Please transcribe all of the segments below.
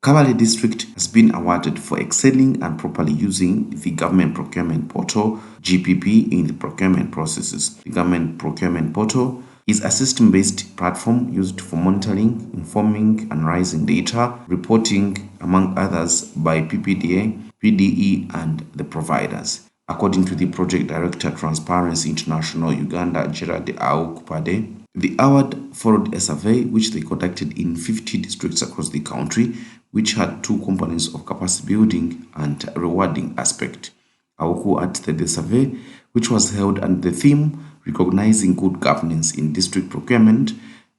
Kabale District has been awarded for excelling and properly using the Government Procurement Portal (GPP) in the procurement processes. The Government Procurement Portal is a system-based platform used for monitoring, informing, analyzing data, reporting, among others, by PPDA, PDE, and the providers. According to the Project Director, Transparency International Uganda-Gerald Auku Padde, the award followed a survey which they conducted in 50 districts across the country, which had two components of capacity building and rewarding aspect. Auku added that the survey, which was held under the theme Recognizing Good Governance in District Procurement,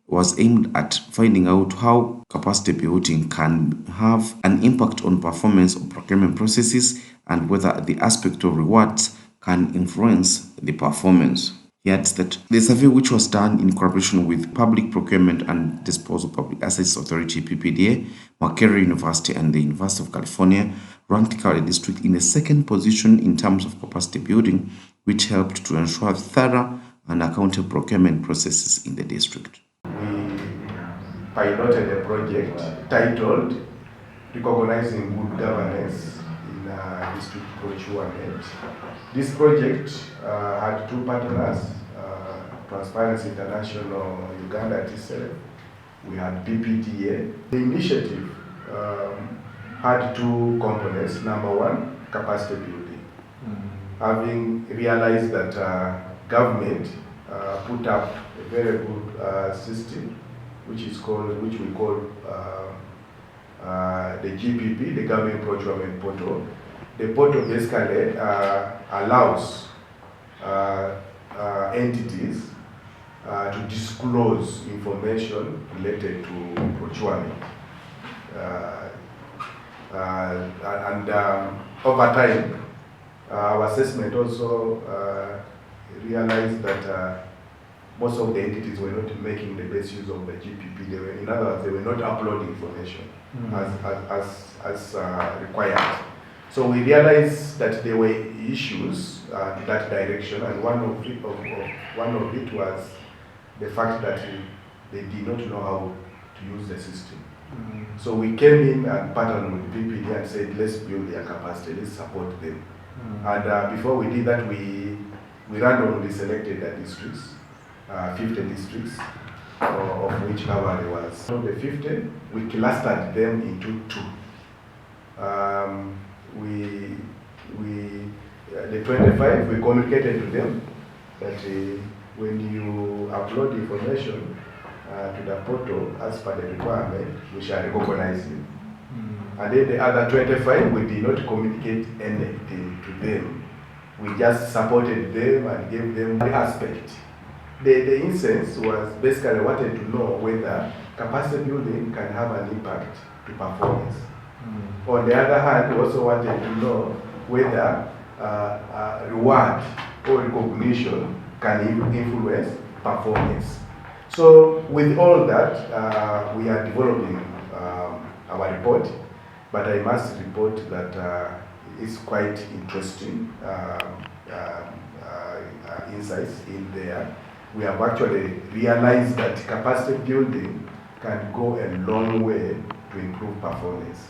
was aimed at finding out how capacity building can have an impact on performance of procurement processes and whether the aspect of rewards can influence the performance. He adds that the survey, which was done in collaboration with Public Procurement and Disposal Public Assets Authority (PPDA), Makerere University, and the University of California, ranked Kabale District in the second position in terms of capacity building, which helped to ensure thorough and accountable procurement processes in the district. We piloted a project titled Recognizing Good Governance in District Procurement. This project had two partners, Transparency International Uganda itself. We had PPDA. The initiative had two components. Number one, capacity building. Having realized that government put up a very good system, which we call the GPP, the Government Procurement Portal. The portal basically allows entities to disclose information related to procurement. Over time, our assessment also realized that most of the entities were not making the best use of the GPP. In other words, they were not uploading information as required. So we realized that there were issues in that direction, and one of it was the fact that they did not know how to use the system. So we came in and partnered with PPD and said, let's build their capacity, let's support them. And before we did that, we randomly selected the districts, 50 districts, of which Kabale was. So the 50, we clustered them into two. The 25, we communicated to them that when you upload information to the portal as per the requirement, we shall recognize you. And then the other 25, we did not communicate anything to them. We just supported them and gave them the aspect. The instance was basically wanted to know whether capacity building can have an impact to performance. On the other hand, we also wanted to know whether reward or recognition can influence performance. So with all that, we are developing our report, but I must report that it's quite interesting insights in there. We have actually realized that capacity building can go a long way to improve performance,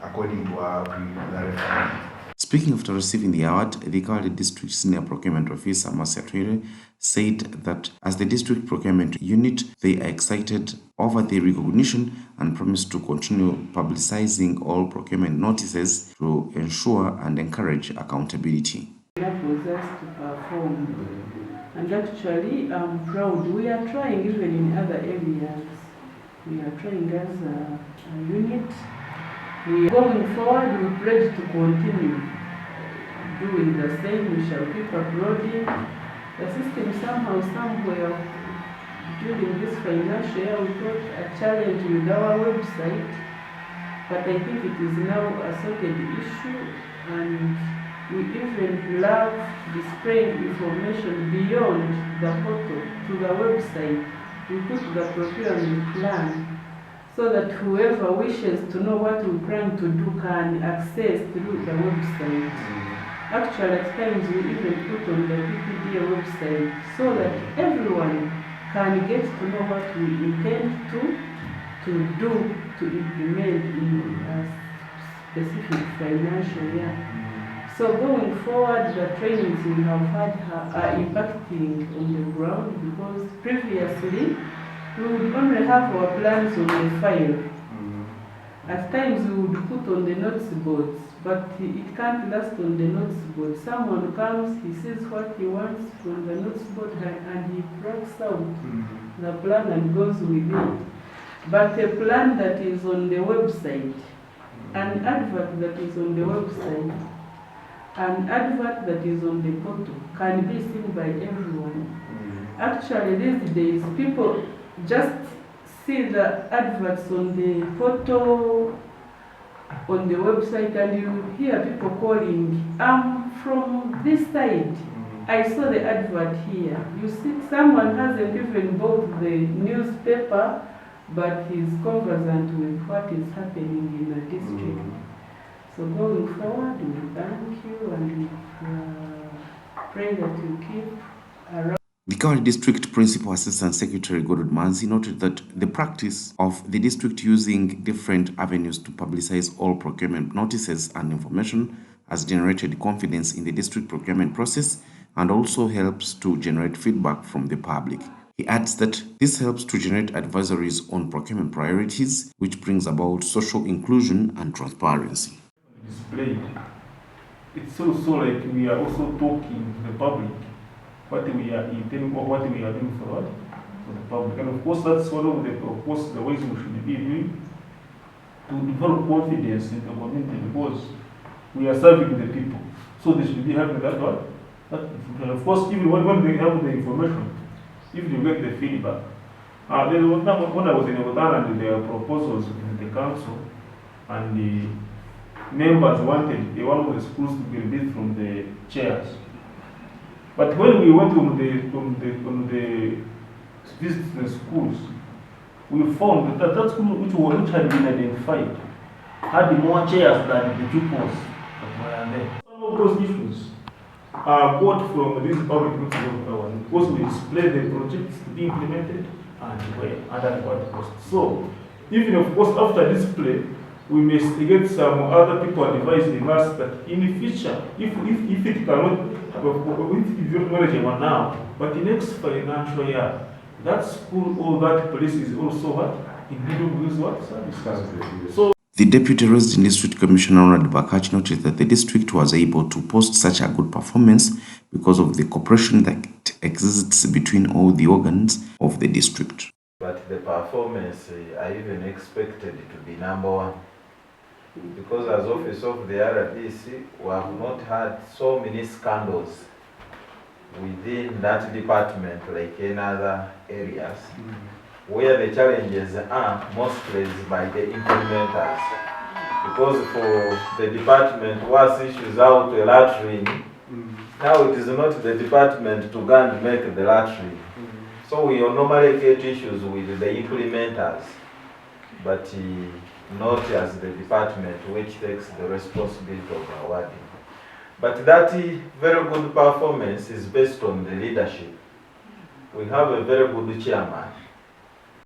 according to our preliminary findings. Speaking after receiving the award, the Kabale District Senior Procurement Officer, Masatwire, said that as the District Procurement Unit, they are excited over the recognition and promise to continue publicizing all procurement notices to ensure and encourage accountability. That was us to perform. And actually, I'm proud. We are trying even in other areas. We are trying as a unit. We are going forward, we pledge to continue doing the same. We shall keep uploading. The system somehow, somewhere, during this financial year, we got a challenge with our website. But I think it is now a sorted issue, and we even love displaying information beyond the portal to the website. We put the procurement plan so that whoever wishes to know what we plan to do can access through the website. Actually, at times we even put on the PPDA website so that everyone can get to know what we intend to do, to implement in specific financial year. So going forward, the trainings we have had are impacting on the ground, because previously we would only have our plans on the file. At times we would put on the notes boards, but it can't last on the notes board. Someone comes, he says what he wants from the notes board, and he drags out the plan and goes with it. But a plan that is on the website, an advert that is on the website, an advert that is on the portal can be seen by everyone. Actually, these days, people just see the adverts on the portal, on the website, and you hear people calling, I'm from this side. I saw the advert here. You see, someone hasn't even bought the newspaper, but he's conversant with what is happening in the district. So going forward, we thank you and we pray that you keep around. The Kabale District Principal Assistant Secretary Godwin Manzi noted that the practice of the district using different avenues to publicize all procurement notices and information has generated confidence in the district procurement process and also helps to generate feedback from the public. He adds that this helps to generate advisories on procurement priorities, which brings about social inclusion and transparency. Displayed. It's also like we are also talking to the public what we are intending or what we are doing for the public. And of course that's one of the ways we should be doing to develop confidence in the community, because we are serving the people. So they should be having that one. And of course, even when they have the information, if you get the feedback. There was time when I was in Uganda and there were proposals in the council, and the members wanted one of the schools to be rebuilt from the chairs. But when we went on the visit the schools, we found that school which had been identified had more chairs than the pupils that were there. Some of those issues are brought from this public principles because we display the projects to be implemented and were under what cost. So, even of course after display, we may get some other people advising us that in the future, if it cannot, if it is not knowledgeable now, but the next financial year, that school or that place is also what? In need of this what services. So the Deputy Resident District Commissioner Ronald Bakach noted that the district was able to post such a good performance because of the cooperation that exists between all the organs of the district. But the performance, I even expected to be #1. Because as office of the RDC, we have not had so many scandals within that department like in other areas, where the challenges are mostly by the implementers. Because for the department was issues out a latrine, now it is not the department to go and make the latrine. So we normally get issues with the implementers, but not as the department which takes the responsibility of awarding. But that very good performance is based on the leadership. We have a very good chairman.